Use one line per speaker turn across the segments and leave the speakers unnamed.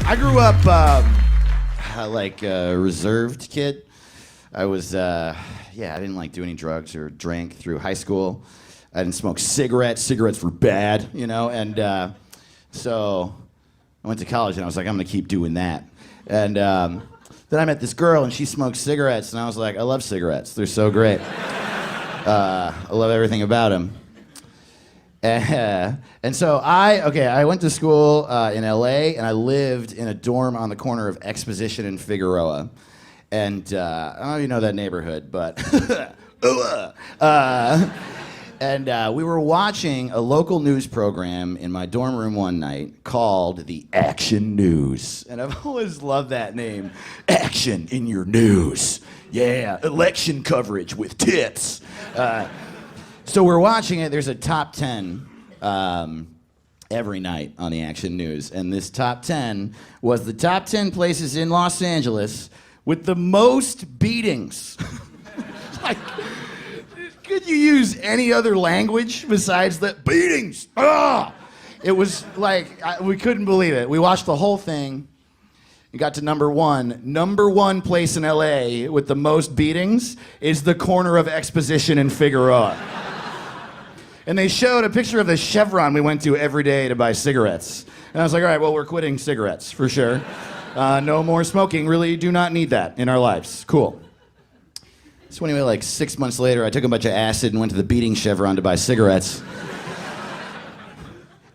I grew up like a reserved kid. I was, I didn't like do any drugs or drink through high school. I didn't smoke cigarettes. Cigarettes were bad, you know, and so I went to college and I was like, I'm gonna keep doing that. And then I met this girl and she smoked cigarettes and I was like, I love cigarettes. They're so great. I love everything about them. And so I went to school in LA and I lived in a dorm on the corner of Exposition and Figueroa. And I don't know if you know that neighborhood, but we were watching a local news program in my dorm room one night called The Action News. And I've always loved that name. Action in your news. Yeah, election coverage with tits. So we're watching it. There's a top 10 every night on the Action News. And this top 10 was the top 10 places in Los Angeles with the most beatings. Like, could you use any other language besides the beatings? Ah! It was like, we couldn't believe it. We watched the whole thing and got to number one. Number one place in LA with the most beatings is the corner of Exposition and Figueroa. And they showed a picture of the Chevron we went to every day to buy cigarettes. And I was like, all right, well, we're quitting cigarettes, for sure. No more smoking. Really do not need that in our lives. Cool. So anyway, like 6 months later, I took a bunch of acid and went to the beating Chevron to buy cigarettes.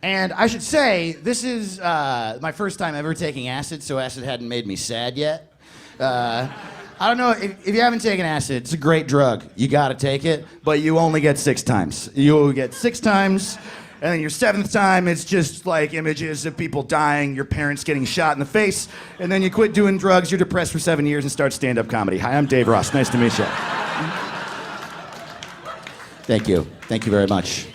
And I should say, this is my first time ever taking acid, so acid hadn't made me sad yet. I don't know, if you haven't taken acid, it's a great drug. You gotta take it, but you only get 6 times. You'll get 6 times, and then your 7th time, it's just like images of people dying, your parents getting shot in the face, and then you quit doing drugs, you're depressed for 7 years, and start stand-up comedy. Hi, I'm Dave Ross. Nice to meet you. Thank you. Thank you very much.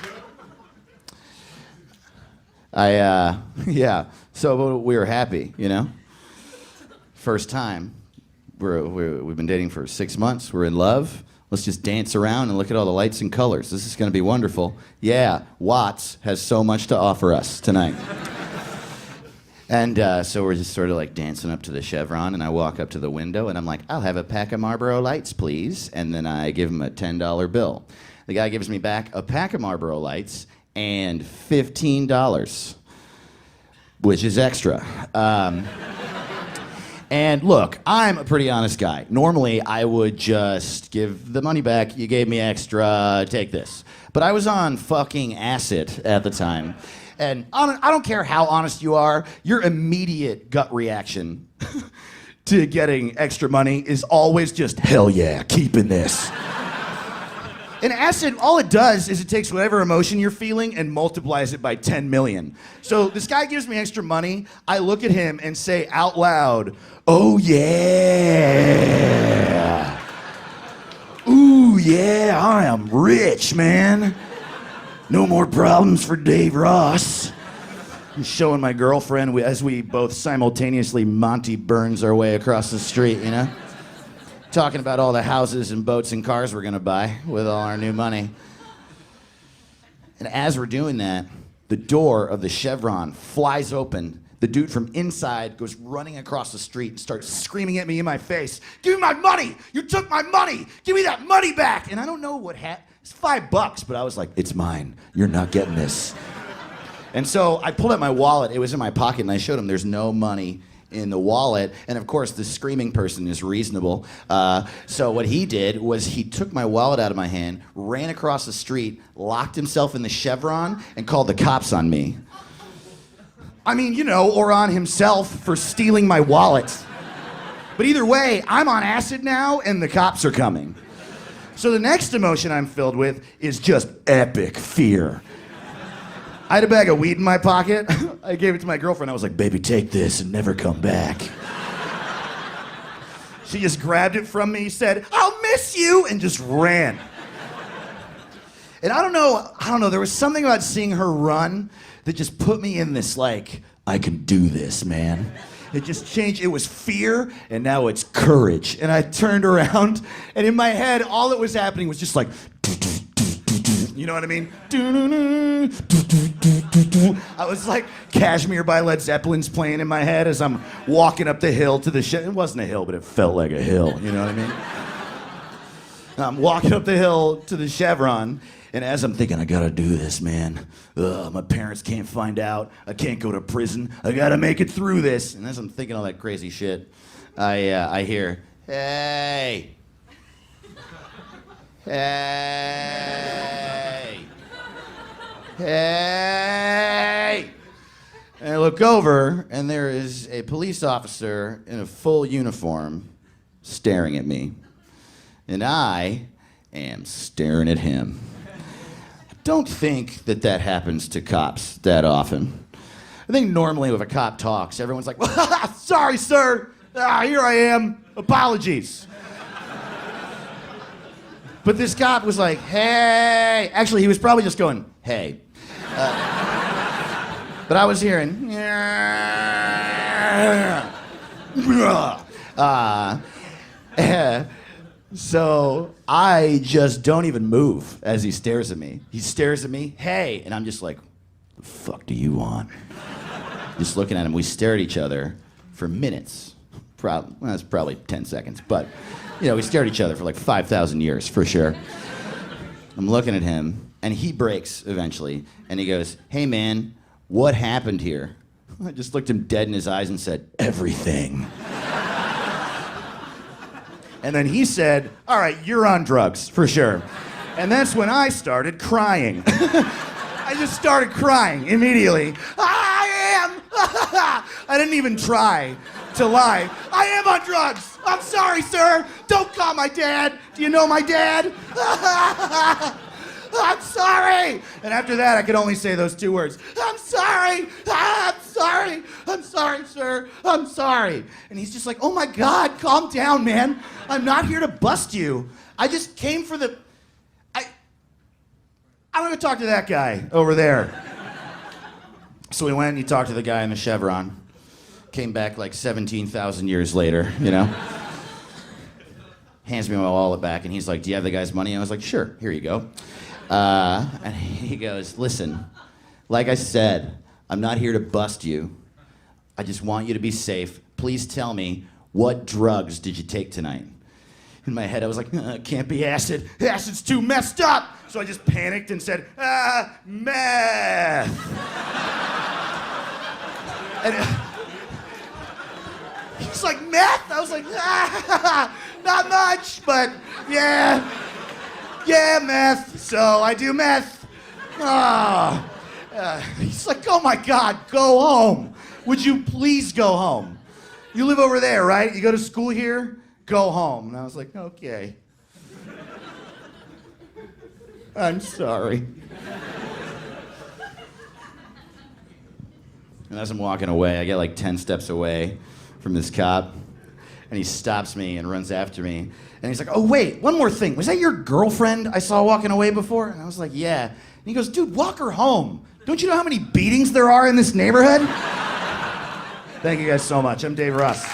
So we were happy, you know? First time. We've been dating for 6 months. We're in love. Let's just dance around and look at all the lights and colors. This is going to be wonderful. Yeah, Watts has so much to offer us tonight. And so we're just sort of like dancing up to the Chevron, and I walk up to the window, and I'm like, I'll have a pack of Marlboro Lights, please. And then I give him a $10 bill. The guy gives me back a pack of Marlboro Lights and $15, which is extra. And look, I'm a pretty honest guy. Normally, I would just give the money back. You gave me extra, take this. But I was on fucking acid at the time. And I don't care how honest you are, your immediate gut reaction to getting extra money is always just, hell yeah, keeping this. And acid, all it does is it takes whatever emotion you're feeling and multiplies it by 10 million. So this guy gives me extra money, I look at him and say out loud, oh yeah. Ooh yeah, I am rich, man. No more problems for Dave Ross. I'm showing my girlfriend as we both simultaneously Monty Burns our way across the street, you know? Talking about all the houses and boats and cars we're gonna buy with all our new money. And as we're doing that, the door of the Chevron flies open. The dude from inside goes running across the street and starts screaming at me in my face, give me my money! You took my money! Give me that money back! And I don't know what happened. It's $5, but I was like, it's mine. You're not getting this. And so I pulled out my wallet. It was in my pocket, and I showed him there's no money in the wallet. And of course, the screaming person is reasonable. So what he did was he took my wallet out of my hand, ran across the street, locked himself in the Chevron, and called the cops on me. I mean, you know, or on himself for stealing my wallet. But either way, I'm on acid now, and the cops are coming. So the next emotion I'm filled with is just epic fear. I had a bag of weed in my pocket. I gave it to my girlfriend. I was like, baby, take this and never come back. She just grabbed it from me, said, I'll miss you, and just ran. And I don't know, there was something about seeing her run that just put me in this, like, I can do this, man. It just changed. It was fear, and now it's courage. And I turned around, and in my head, all that was happening was just like, you know what I mean? I was like, Cashmere by Led Zeppelin's playing in my head as I'm walking up the hill to the It wasn't a hill, but it felt like a hill, you know what I mean? I'm walking up the hill to the Chevron, and as I'm thinking, I gotta do this, man. My parents can't find out. I can't go to prison. I gotta make it through this. And as I'm thinking all that crazy shit, I hear, hey. Hey. Hey. And I look over, and there is a police officer in a full uniform staring at me. And I am staring at him. I don't think that happens to cops that often. I think normally if a cop talks, everyone's like, sorry, sir. Here I am. Apologies. But this cop was like, hey. Actually, he was probably just going, hey. But I was hearing, so I just don't even move as he stares at me. He stares at me, hey, and I'm just like, the fuck do you want? Just looking at him, we stare at each other for minutes. That's probably 10 seconds, but we stared at each other for like 5,000 years, for sure. I'm looking at him, and he breaks eventually, and he goes, hey man, what happened here? I just looked him dead in his eyes and said, everything. And then he said, all right, you're on drugs, for sure. And that's when I started crying. I just started crying immediately. I am! I didn't even try to lie. I am on drugs! I'm sorry, sir! Don't call my dad! Do you know my dad? I'm sorry! And after that, I could only say those two words. I'm sorry! I'm sorry! I'm sorry, sir! I'm sorry! And he's just like, oh my God, calm down, man. I'm not here to bust you. I just came for the... I'm gonna talk to that guy over there. So we went and he talked to the guy in the Chevron. Came back like 17,000 years later, Hands me my wallet back and he's like, do you have the guy's money? And I was like, sure, here you go. And he goes, listen, like I said, I'm not here to bust you. I just want you to be safe. Please tell me, what drugs did you take tonight? In my head, I was like, it can't be acid. Acid's too messed up. So I just panicked and said, meth. And he's like, meth? I was like, not much, but yeah, meth. So I do meth. He's like, oh my God, go home. Would you please go home? You live over there, right? You go to school here? Go home. And I was like, okay. I'm sorry. And as I'm walking away, I get like 10 steps away from this cop, and he stops me and runs after me. And he's like, oh wait, one more thing. Was that your girlfriend I saw walking away before? And I was like, yeah. And he goes, dude, walk her home. Don't you know how many beatings there are in this neighborhood? Thank you guys so much. I'm Dave Ross.